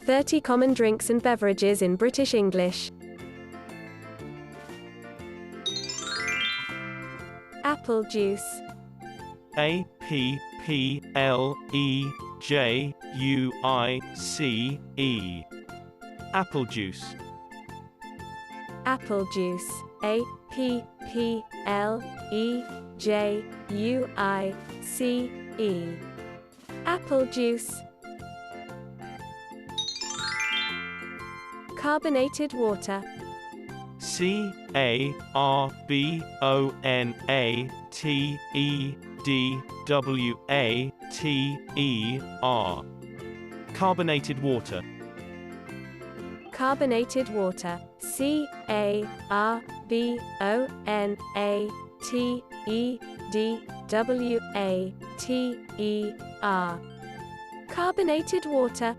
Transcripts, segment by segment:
30 common drinks and beverages in British English. Apple juice. A-P-P-L-E-J-U-I-C-E. Apple juice. Apple juice. A-P-P-L-E-J-U-I-C-E. Apple juice. Carbonated water. C-A-R-B-O-N-A-T-E-D-W-A-T-E-R. Carbonated water. Carbonated water. C-A-R-B-O-N-A-T-E-D-W-A-T-E-R. Carbonated water.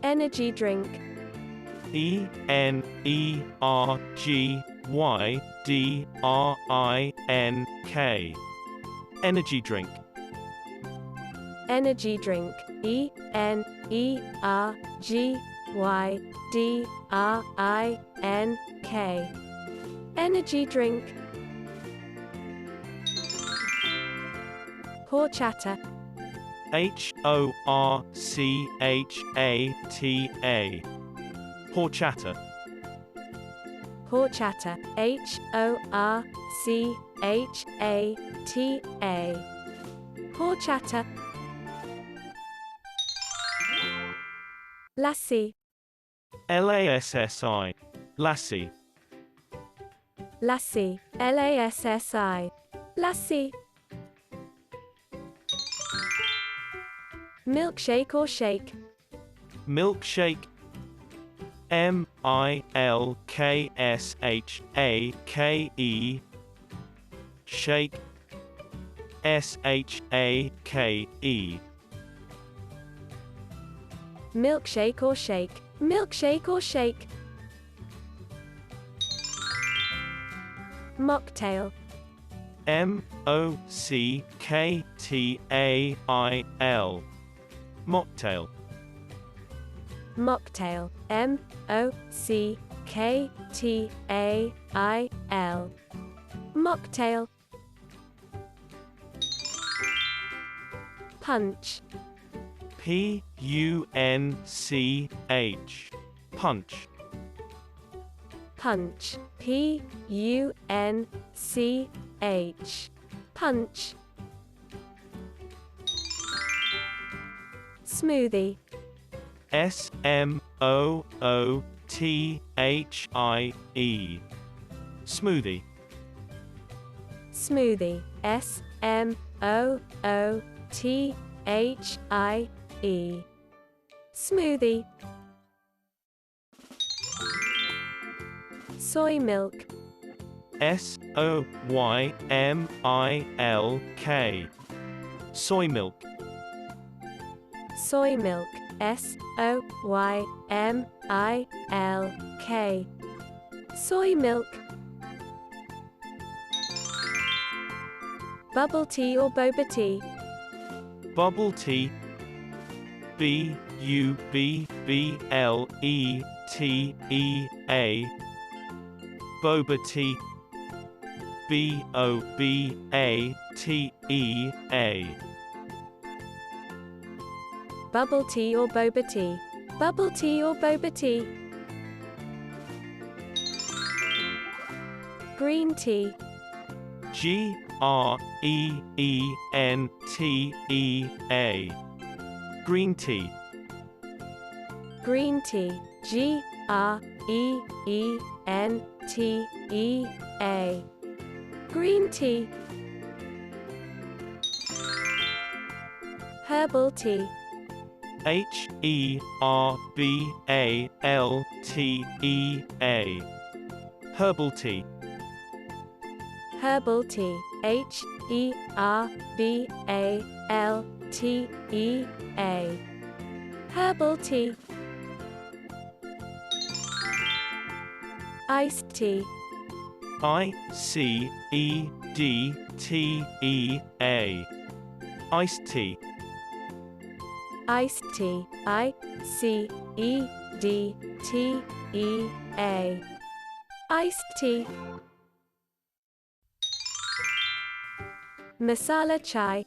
Energy drink. E-N-E-R-G-Y-D-R-I-N-K. Energy drink. Energy drink. E-N-E-R-G-Y-D-R-I-N-K. Energy drink. Horchata. H-O-R-C-H-A-T-A. Horchata. Horchata. H-O-R-C-H-A-T-A. Horchata. Lassi. L-A-S-S-I. Lassi. Lassi. L-A-S-S-I. Lassi. Milkshake or shake. Milkshake. M-I-L-K-S-H-A-K-E. Shake. S-H-A-K-E. Milkshake or shake. Milkshake or shake. Moctail. M-O-C-K-T-A-I-L. Moctail. Moctail. M-O-C-K-T-A-I-L. Moctail. Punch. P-U-N-C-H. Punch. Punch. P-U-N-C-H. Punch. Smoothie. S-M-O-O-T-H-I-E. Smoothie. Smoothie. S-M-O-O-T-H-I-E. Smoothie. Soy milk. S-O-Y-M-I-L-K. Soy milk. Soy milk. S-O-Y-M-I-L-K. Soy milk. Bubble tea or boba tea. Bubble tea. B-U-B-B-L-E-T-E-A. Boba tea. B-O-B-A-T-E-A. Bubble tea or boba tea. Bubble tea or boba tea. Green tea. G-R-E-E-N-T-E-A. Green tea. Green tea. G-R-E-E-N-T-E-A. Green tea. Herbal tea. H-E-R-B-A-L-T-E-A. Herbal tea. Herbal tea. H-E-R-B-A-L-T-E-A. Herbal tea. Iced tea. I-C-E-D-T-E-A. Iced tea. Iced tea. I-C-E-D-T-E-A. Iced tea. Masala chai.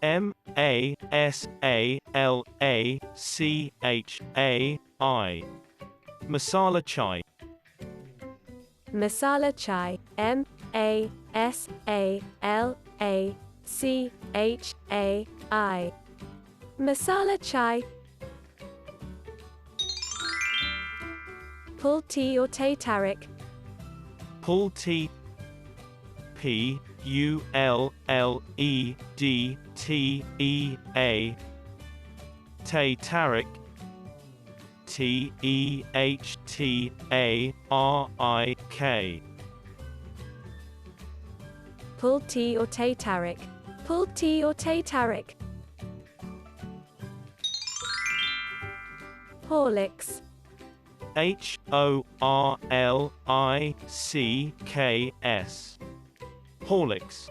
M-A-S-A-L-A-C-H-A-I. Masala Chai. Masala chai. M-A-S-A-L-A-C-H-A-I. Masala chai. Pull tea or Teh Tarik. Pull Tea. P-U-L-L-E-D-T-E-A. Teh Tarik. T-E-H-T-A-R-I-K. Pull tea or Teh Tarik. Pull tea or Teh Tarik. Horlicks. H-O-R-L-I-C-K-S. Horlicks.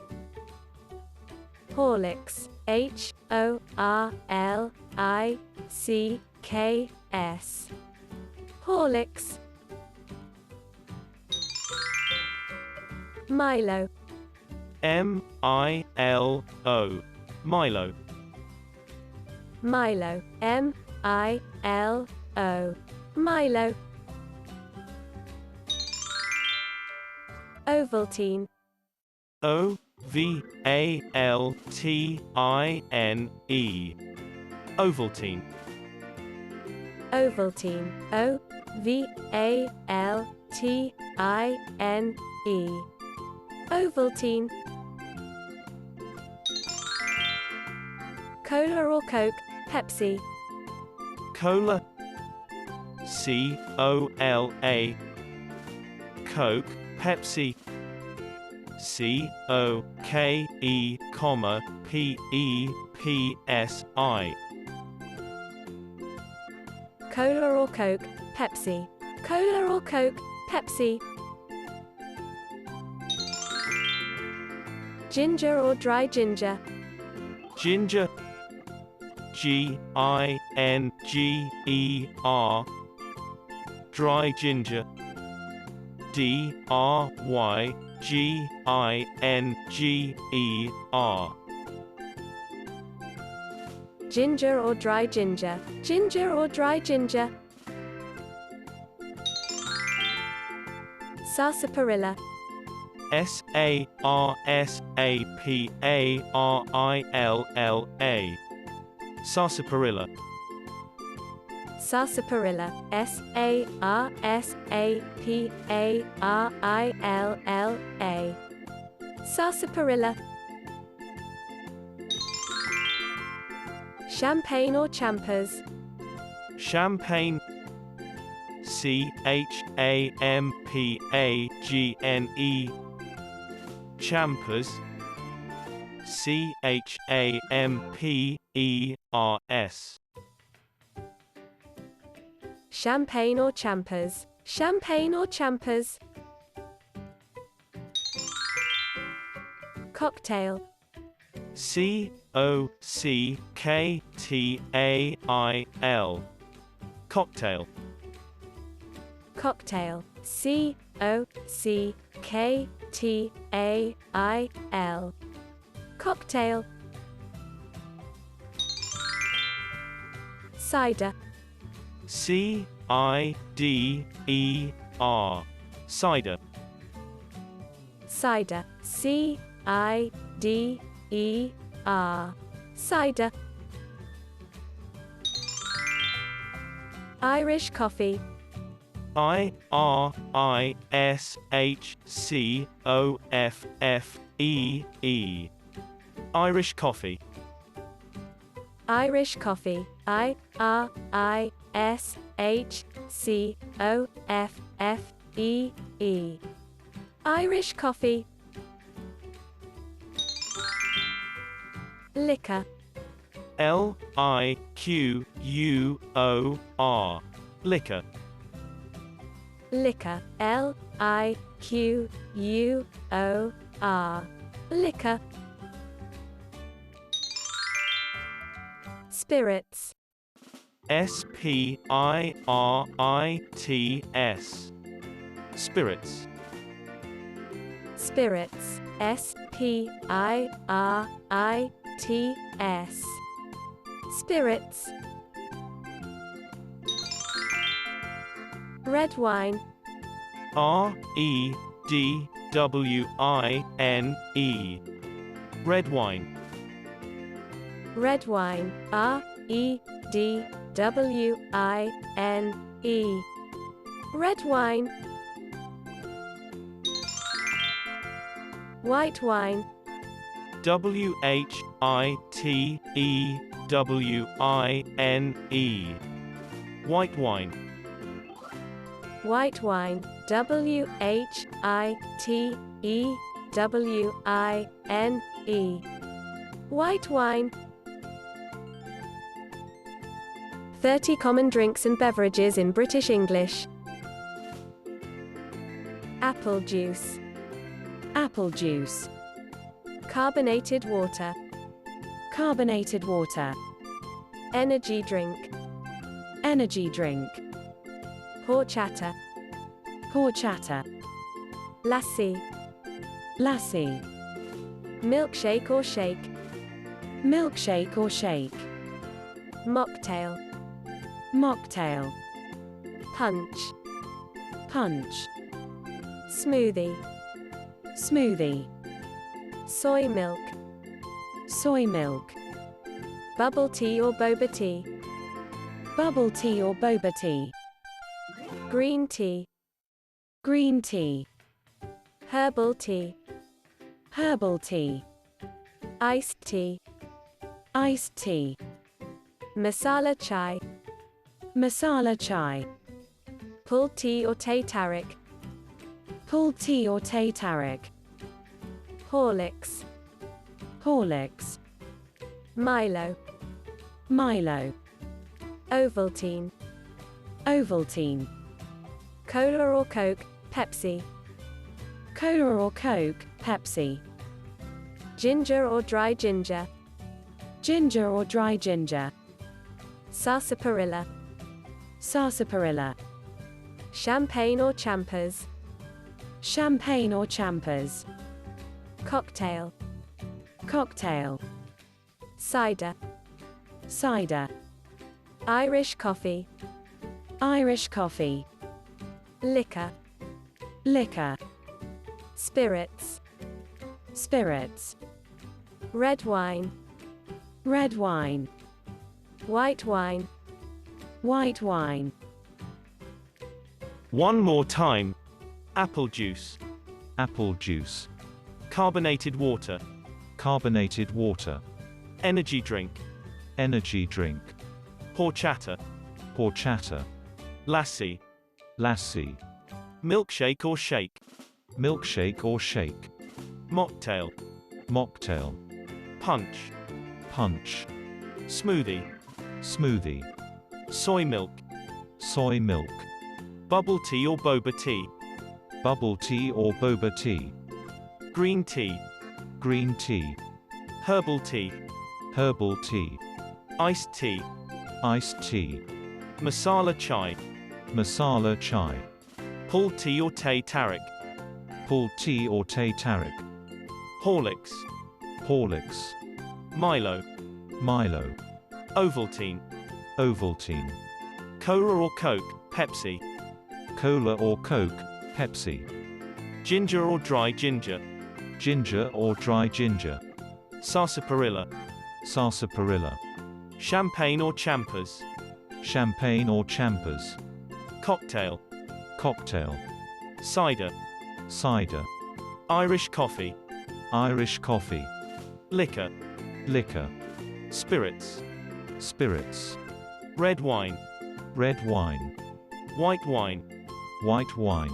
Horlicks. H-O-R-L-I-C-K-S. Horlicks. Milo. M-I-L-O. Milo. Milo. M-I-L-O. Milo. Ovaltine. O-V-A-L-T-I-N-E. Ovaltine. Ovaltine. O-V-A-L-T-I-N-E. Ovaltine. Cola or Coke, Pepsi. Cola. C-O-L-A. Coke. Pepsi. C-O-K-E, P-E-P-S-I. Cola or Coke, Pepsi. Cola or Coke, Pepsi. Ginger or dry ginger. Ginger. G-I-N-G-E-R. Dry ginger. D-R-Y-G-I-N-G-E-R. Ginger or dry ginger. Ginger or dry ginger. Sarsaparilla. S-A-R-S-A-P-A-R-I-L-L-A. Sarsaparilla. Sarsaparilla. S-A-R-S-A-P-A-R-I-L-L-A. Sarsaparilla. Champagne or champers. Champagne. C-H-A-M-P-A-G-N-E. Champers. C-H-A-M-P-E-R-S. Champagne or champers. Champagne or champers. Cocktail. C-O-C-K-T-A-I-L. Cocktail. Cocktail. C-O-C-K-T-A-I-L. Cocktail. Cider. C-I-D-E-R. Cider. Cider. C-I-D-E-R. Cider. Irish coffee. I-R-I-S-H-C-O-F-F-E-E. Irish coffee. Irish coffee. I-R-I-S-H-C-O-F-F-E-E. Irish coffee. Liquor. L-I-Q-U-O-R. Liquor. Liquor. L-I-Q-U-O-R. Liquor. Spirits. S-P-I-R-I-T-S. Spirits. Spirits. S-P-I-R-I-T-S. Spirits. Red wine. R-E-D-W-I-N-E. Red wine. Red wine. R-E-D-W-I-N-E. Red wine. White wine. W-H-I-T-E-W-I-N-E. White wine. White wine. W-H-I-T-E-W-I-N-E. White wine. 30 common drinks and beverages in British English. Apple juice. Apple juice. Carbonated water. Carbonated water. Energy drink. Energy drink. Horchata. Horchata. Lassi. Lassi. Milkshake or shake. Milkshake or shake. Moctail. Moctail. Punch. Punch. Smoothie. Smoothie. Soy milk. Soy milk. Bubble tea or boba tea. Bubble tea or boba tea. Green tea. Green tea. Herbal tea. Herbal tea. Iced tea. Iced tea. Masala chai. Masala chai. Pulled tea or Teh Tarik. Pulled tea or Teh Tarik. Horlicks. Horlicks. Milo. Milo. Ovaltine. Ovaltine. Cola or Coke, Pepsi. Cola or Coke, Pepsi. Ginger or dry ginger. Ginger or dry ginger. Sarsaparilla. Sarsaparilla. Champagne or champers. Champagne or champers. Cocktail. Cocktail. Cider. Cider. Irish coffee. Irish coffee. Liquor. Liquor. Spirits. Spirits. Red wine. Red wine. White wine. White wine. One more time. Apple juice. Apple juice. Carbonated water. Carbonated water. Energy drink. Energy drink. Horchata. Horchata. Lassi. Lassi. Milkshake or shake. Milkshake or shake. Moctail. Mocktail. Punch. Punch. Smoothie. Smoothie. Soy milk. Soy milk. Bubble tea or boba tea. Bubble tea or boba tea. Green tea. Green tea. Herbal tea. Herbal tea. Iced tea. Iced tea. Masala chai. Masala chai. Pulled tea or Teh Tarik. Pulled tea or Teh Tarik. Horlicks. Horlicks. Milo. Milo. Ovaltine. Ovaltine. Cola or Coke, Pepsi. Cola or Coke, Pepsi. Ginger or dry ginger. Ginger or dry ginger. Sarsaparilla. Sarsaparilla. Champagne or champers. Champagne or champers. Cocktail. Cocktail. Cider. Cider. Irish coffee. Irish coffee. Liquor. Liquor. Spirits. Spirits. Red wine. Red wine. White wine. White wine.